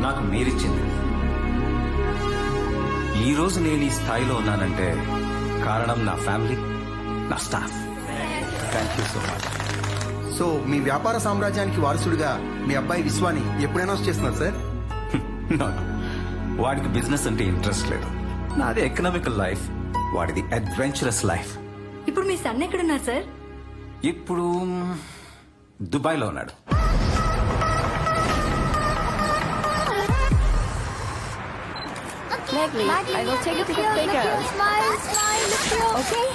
నాకు మీరిచ్చింది. ఈ రోజు నేను ఈ స్థాయిలో ఉన్నానంటే కారణం నా ఫ్యామిలీ, నా staff. Thank you so much. So మీ వ్యాపార సామ్రాజ్యానికి వారసుడిగా మీ అబ్బాయి విశ్వాని ఎప్పుడైనా చేస్తున్నారు సార్? No, no. వాడికి బిజినెస్ అంటే ఇంట్రెస్ట్ లేదు. నాది ఎకనామికల్ లైఫ్, వాడిది అడ్వెంచరస్ లైఫ్. ఇప్పుడు మీ సన్ ఎక్కడున్నారు సార్? ఇప్పుడు దుబాయ్ లో ఉన్నాడు. I will take it to the pictures. Okay.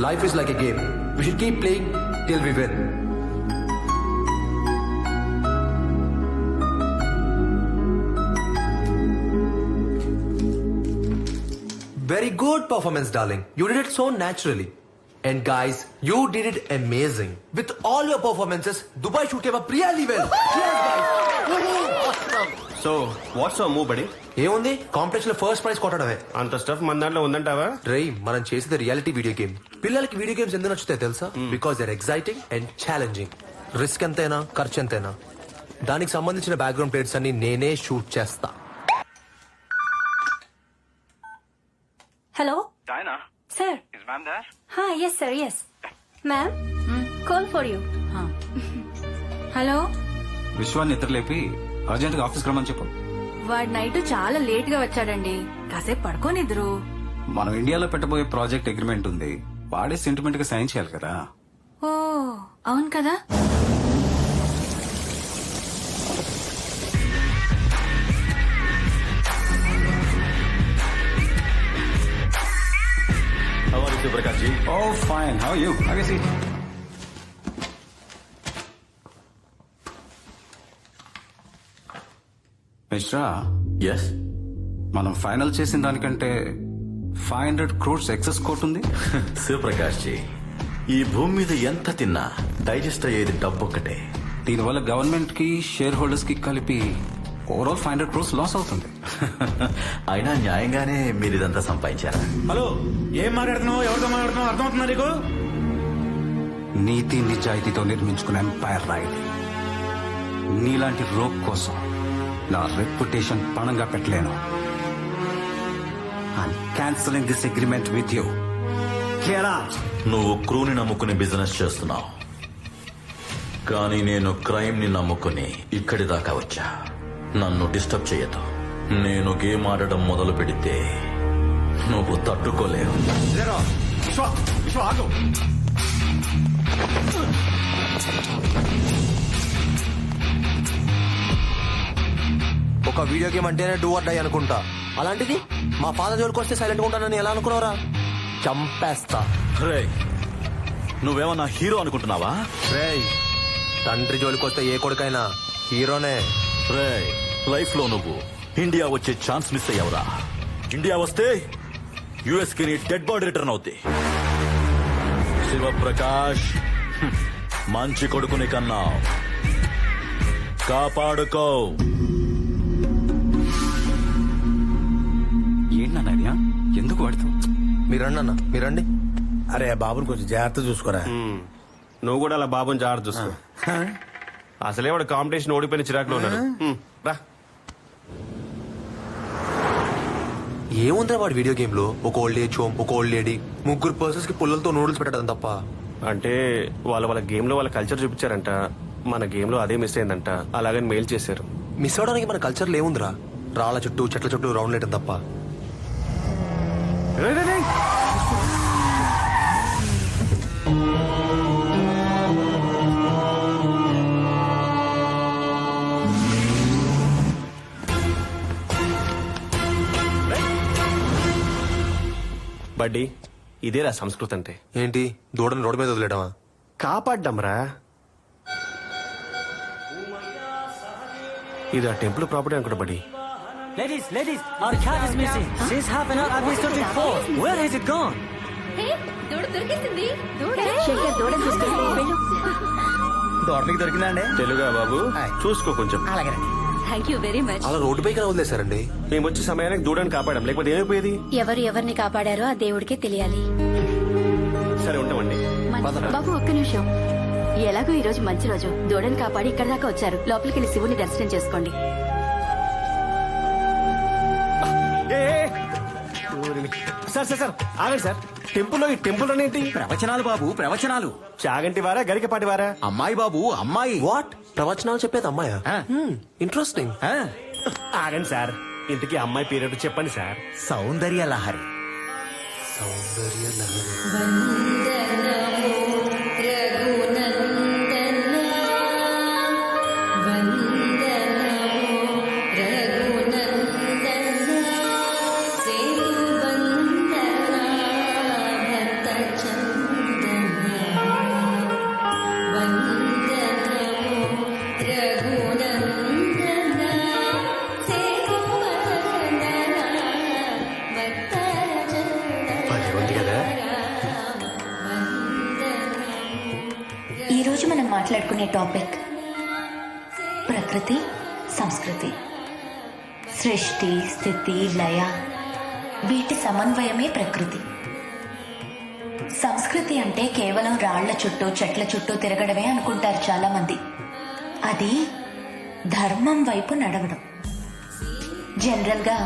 Life is like a game. We should keep playing till we win. Very good performance, darling. You did it so naturally. And guys, you did it amazing. With all your performances, Dubai shoot came up really well. Cheers, guys. So what's our move బడి? ఏముంది competition లో first prize కొట్టడమే. అంత stuff మన దాంట్లో ఉందంటావా? రేయ్, మనం చేసేది reality video game. పిల్లలకి వీడియో గేమ్స్ ఎందుకు నచ్చుతాయి తెలుసా? Because they are exciting and challenging. Risk ఎంతైనా ఖర్చు ఎంతైనా దానికి సంబంధించిన బ్యాక్గ్రౌండ్ ప్లేట్స్ అన్ని నేనే షూట్ చేస్తా. Hello? Diana, Sir. is ma'am there? Yes, sir, yes. Ma'am, call for you. Hello, విశ్వాన్ని నిద్రలేపి అర్జెంట్ గా ఆఫీస్కి రమ్మని చెప్పు. వాడు నైట్ చాలా లేట్ గా వచ్చాడండి. కాసేపు పడుకోనిద్దరు. మనం ఇండియాలో పెట్టబోయే ప్రాజెక్ట్ అగ్రిమెంట్ ఉంది. వాడే సెంటిమెంట్ గా సైన్ చేయాలి కదా. ఓ అవును కదా. How are you, Prakash ji? Oh, fine. How are you? Have a seat. Mishra, yes మనం ఫైనల్ చేసిన దానికంటే 500 crores ఎక్సెస్ కోట్ ఉంది. శివప్రకాష్ జీ, ఈ భూమి మీద ఎంత తిన్నా డైజెస్ట్ అయ్యేది డబ్బు ఒక్కటే. దీనివల్ల గవర్నమెంట్ కి షేర్ హోల్డర్స్ కి కలిపి ఓవరాల్ 500 crores లాస్ అవుతుంది. అయినా న్యాయంగానే మీరు ఇదంతా సంపాదించారా? హలో, ఏం మాట్లాడుతున్నావు? ఎవరితో మాట్లాడుతున్నావు? అర్థమవుతుందా నీకు? నీతి నిజాయితీతో నిర్మించుకున్న ఎంపైర్ రాయల్. నీలాంటి రోగ్ కోసం నా రెప్యుటేషన్ పణంగా పెట్టలేను. I'm cancelling this agreement with you. నువ్వు క్రూని నమ్ముకుని బిజినెస్ చేస్తున్నావు, కానీ నేను క్రైమ్ ని నమ్ముకుని ఇక్కడి దాకా వచ్చా. నన్ను డిస్టర్బ్ చేయదు. నేను గేమ్ ఆడడం మొదలు పెడితే నువ్వు తట్టుకోలేవు. ఒక వీడియో గేమ్ అంటేనే డూ ఆర్ డై అనుకుంటా. అలాంటిది మా ఫాదర్ జోలికి వస్తే సైలెంట్ గా ఉంటానని ఎలా అనుకున్నారా? చంపేస్తా. రేయ్, నువ్వేమన్నా హీరో అనుకుంటున్నావా? రేయ్, తండ్రి జోలికి వస్తే ఏ కొడుకైనా హీరోనే. రేయ్, లైఫ్ లో నువ్వు ఇండియా వచ్చే ఛాన్స్ మిస్ అయ్యావురా. ఇండియా వస్తే యుఎస్ కి నీ డెడ్ బాడీ రిటర్న్ అవుద్ది. శివప్రకాష్, మంచి కొడుకుని కన్నా కాపాడుకో. ఏంటన్నా ఎందుకు వాడుతావు? మీరండి అన్న, మీరండి. అరే బాబుని కొంచెం జాగ్రత్త చూసుకోరా. నువ్వు కూడా అలా బాబుని జాగ్రత్త చూసుకో. అసలే వాడు కాంపిటీషన్ ఓడిపోయిన చిరాకులో ఉన్నాడు. రా. ఏముందిరా వాడి వీడియో గేమ్ లో? ఒక ఓల్డ్ ఏజ్ హోమ్, ఒక ఓల్డ్ లేడీ, ముగ్గురు పర్సన్స్ కి పుల్లలతో నూడిల్స్ పెట్టడం తప్ప. అంటే వాళ్ళ గేమ్ లో వాళ్ళ కల్చర్ చూపించారంట. మన గేమ్ లో అదే మిస్ అయిందంట. అలాగని మెయిల్ చేశారు. మిస్ అవడానికి మన కల్చర్ ఏముందిరా? రాళ్ల చుట్టూ చెట్ల చుట్టూ రౌండ్ లేయటం తప్ప. రేయ్, రేయ్, రేయ్. బడ్డీ, ఇదేరా సంస్కృతి అంటే. ఏంటి, దూడని రోడ్డు మీద వదిలేయడమా? కాపాడ్డాంరా. ఇది ఆ టెంపుల్ ప్రాపర్టీ అనుకుంటా బడ్డీ. Ladies, our cat is missing. Since half an hour I've been searching for. Where has it gone? దూడ దొరికింది. శేఖర్ దూడ తీసుకెళ్ళి వెళ్ళు. దోటకి దొరికిందండి. తెలుగా బాబు, చూసుకో కొంచెం. Thank you very much. అలా రోడ్డు పైకి వదిలేశారండి. మేము వచ్చే సమయానికి దూడని కాపాడాం, లేకపోతే ఏమైపోయేది? ఎవరిని కాపాడారో ఆ దేవుడికే తెలియాలి. సరే ఉంటామండి. బాబు ఒక్క నిమిషం. ఎలాగో ఈ రోజు మంచి రోజు, దూడని కాపాడి ఇక్కడ దాకా వచ్చారు. లోపలికి వెళ్ళి శివుని దర్శనం చేసుకోండి. సార్ సార్ సార్ ఆగండి సార్. టెంపుల్లో ఈ టెంపుల్ అనేంటి? ప్రవచనాలు బాబు, ప్రవచనాలు. చాగంటి వారా గరికపాటి వారా? అమ్మాయి బాబు, అమ్మాయి. వాట్ ప్రవచనాలు చెప్పేది అమ్మాయా? ఇంట్రెస్టింగ్. ఆగండి సార్, ఇంతకీ అమ్మాయి పేరు చెప్పండి సార్. సౌందర్య లహరి. ఈ రోజు మనం మాట్లాడుకునే టాపిక్ ప్రకృతి, సంస్కృతి. సృష్టి, స్థితి, లయ వీటి సమన్వయమే ప్రకృతి. సంస్కృతి అంటే కేవలం రాళ్ల చుట్టూ చెట్ల చుట్టూ తిరగడమే అనుకుంటారు చాలా మంది. అది ధర్మం వైపు నడవడం. జనరల్ గా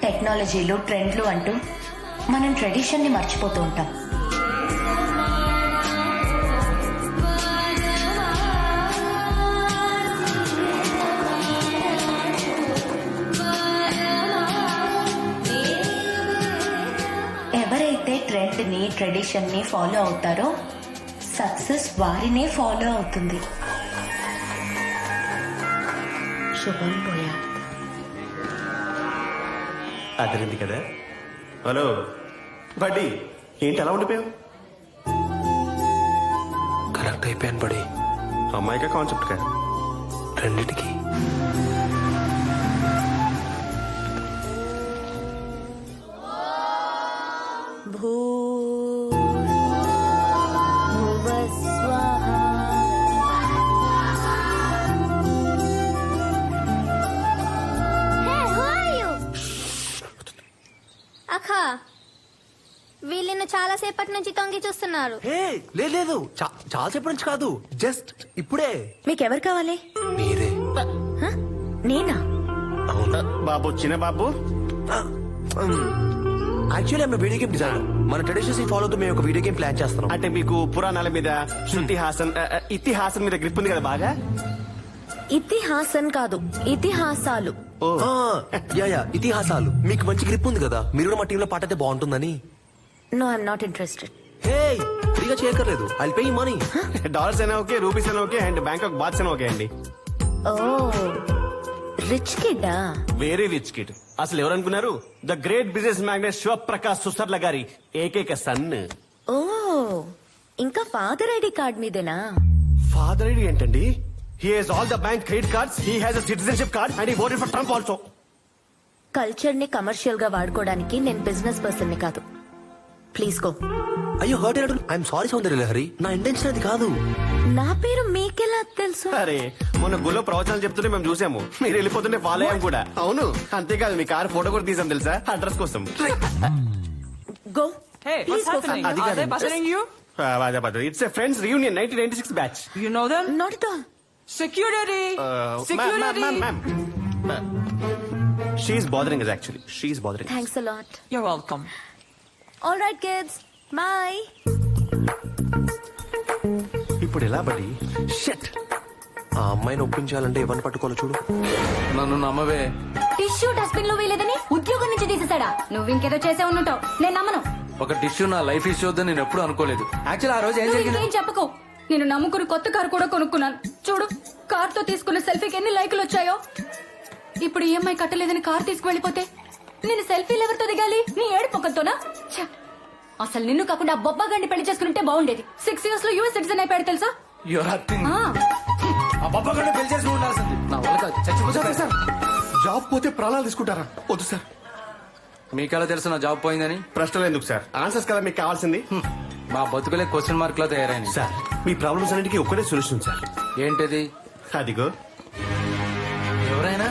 టెక్నాలజీలు, ట్రెండ్లు అంటూ మనం ట్రెడిషన్ ని మర్చిపోతూ ఉంటాం. ఎవరైతే ట్రెండ్ ని, ట్రెడిషన్ ని ఫాలో అవుతారో సక్సెస్ వారినే ఫాలో అవుతుంది. శుభం పోయా. అదిరింది కదా. హలో బడ్డీ, ఏంటి అలా ఉండిపోయావు? కరెక్ట్ అయిపోయాను బడి. అమ్మాయికా కాన్సెప్ట్ కా? రెండిటికి. అక్క, వీళ్ళను చాలా సేపటి నుంచి తొంగి చూస్తున్నారు. లేదు చాలాసేపటి నుంచి కాదు, జస్ట్ ఇప్పుడే. మీకెవరు కావాలి? మీరే. హ? నేనా? అవునా బాబు, చిన్న బాబు. యాక్చువల్లీ ఆమె వీడియో గేమ్ డిజైనర్. మన ట్రెడిషన్స్ ఫాలో అవుతూ మేము ఒక వీడియో గేమ్ ప్లాన్ చేస్తున్నాం. అంటే మీకు పురాణాల మీద, శృతిహాసన్, ఇతిహాసం మీద గ్రిప్ ఉంది కదా బాగా? ఇతిహాసం కాదు, ఇతిహాసాలు. యా ఇతిహాసాలు. మీకు మంచి గ్రిప్ ఉంది కదా, మీరు కూడా మా టీంలో పాట అయితే బాగుంటుందని. No, I'm not interested. Hey, ఫ్రీగా చేయక్కర్లేదు, ఐ పే మనీ. డాలర్స్ అయినా ఓకే, రూపీస్ అయినా ఓకే, అండ్ బ్యాంకాక్ బాత్స్ అయినా ఓకే అండి. ఓ, రిచ్ కిడ్డా? Very rich kid. అసలు ఎవరనుకున్నారు? The great business magnate Shivaprakash Susarla గారి ఏకైక సన్. ఓ, ఇంకా ఫాదర్ ఐడి కార్డ్ మీదేనా? ఫాదర్ ఐడి ఏంటండి? He has all the bank credit cards, he has a citizenship card, and he voted for Trump also. Culture ని commercial గా వాడుకోవడానికి నేను business person ని కాదు. Please go. అయ్యో హర్ట్ అయినట్టు. ఐఎమ్ సారీ సౌందర్య లహరి, నా ఇంటెన్షన్ అది కాదు. నా పేరు మీకెలా తెలుసు? అరే, మొన్న గుళ్ళో ప్రవచనాలు చెప్తుంటే మేము చూసాము, మీరు వెళ్ళిపోతుంటే ఫాలో అయ్యాం కూడా. అవును, అంతేకాదు మీ కార్ ఫోటో కూడా తీసాం తెలుసా, అడ్రస్ కోసం. Go. Hey, what's Please go happening? from- అది Are they కాదు. buttering you? It's a friends reunion 1996 బ్యాచ్. You know them? Not at all. Security! Security! She's bothering us actually. She's bothering us. Thanks a lot. You're welcome. All right, kids. Bye. ఇప్పుడు ఎలా బడి? Shut. ఆ అమ్మాయిని ఒప్పించాలంటే ఎవరిని పట్టుకోవాలో చూడు. నన్ను నమ్మవే. Tissue dustbin లో వేయలేదని ఉద్యోగం నుంచి తీసేసాడా? నువ్వు ఇంకేదో చేసే ఉండుంటావు, నేను నమ్మను. ఒక టిష్యూ నా లైఫ్ ఇష్యూ వద్దని నేను ఎప్పుడు అనుకోలేదు. యాక్చువల్ ఆ రోజు ఏం నువ్వు జరిగింది? ఇంకేం చెప్పకు. నేను నమ్ముకుని కొత్త కారు కూడా కొనుక్కున్నాను. చూడు, కార్ తో తీసుకున్న సెల్ఫీకి ఎన్ని లైకులు వచ్చాయో. ఇప్పుడు ఈఎంఐ కట్టలేదని కార్ తీసుకువెళ్ళిపోతే నేను సెల్ఫీలు ఎవరితో దిగాలి? నీ ఏడు పొక్కలతోనా? ఛ! అసలు నిన్ను కాకుండా బొబ్బా గండి పెళ్లి చేసుకుంటే బాగుండేది. 6 years లో యూఎస్ సిటిజన్ అయిపోయాడు తెలుసా? You're acting. ఆ, ఆ బొబ్బ కూడా పెళ్లి చేసి ఉండాల్సింది. నా వల్ల కాదు, చచ్చిపోతా సార్. జాబ్ పోతే ప్రాణాలు తీసుకుంటారా? వద్దు సార్. మీకెలా తెలుసు నా జాబ్ పోయిందని? ప్రశ్నలు ఎందుకు సార్, ఆన్సర్స్ కదా మీకు కావాల్సింది. మా బతుకులే క్వశ్చన్ మార్క్ లో తయారైంది. సార్, మీ ప్రాబ్లమ్స్ అన్నిటికీ ఒక్కటే సొల్యూషన్ సార్. ఏంటిది? అదిగో ఎవరైనా?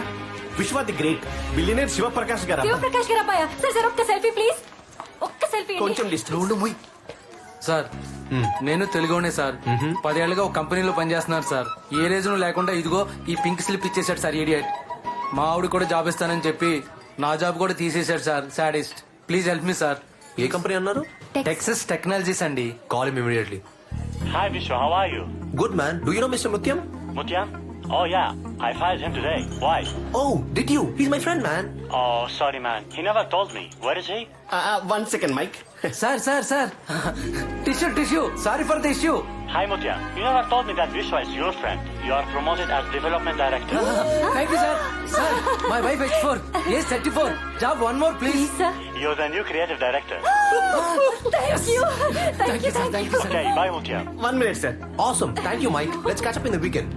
విశ్వ ది గ్రేట్ బిలియనర్ శివప్రకాష్ గారు. శివప్రకాష్ గారు అబ్బాయా? సార్ సార్ ఒక్క సెల్ఫీ ప్లీజ్, ఒక్క సెల్ఫీ. కొంచెం డిస్టెన్స్. సార్ నేను తెలుగునే సార్ 10 ఏళ్ళుగా ఒక కంపెనీలో పనిచేస్తున్నాను సార్ ఏ రీజన్ లేకుండా ఇదిగో ఈ పింక్ స్లిప్ ఇచ్చేసాడు సార్ ఇడియట్ మా ఆవిడ కూడా జాబ్ ఇస్తానని చెప్పి నా జాబ్ కూడా తీసేశాడు sir sadist please help me sir ఏ కంపెనీ అన్నారు? టెక్సస్ టెక్నాలజీస్ అండి call him immediately. Hi Vishwa, how are you? Good man. Do you know mister Mutyam? Mutyam? Oh yeah, I fired him today. Why? Oh did you? He's my friend man. Oh, sorry man. He never told me. Where is he? 1 second, Mike. Sir sir sir tissue sorry for the issue. Hi Mutyam. You never told me that Vishwa is your friend. You are promoted as development director. Thank you sir. Sir my wife H4 age 34 job one more please. Sir You're the new creative director. Thank you thank you thank you sir. Okay, bye Mutyam. 1 minute, sir. Awesome. Thank you, Mike. Let's catch up in the weekend.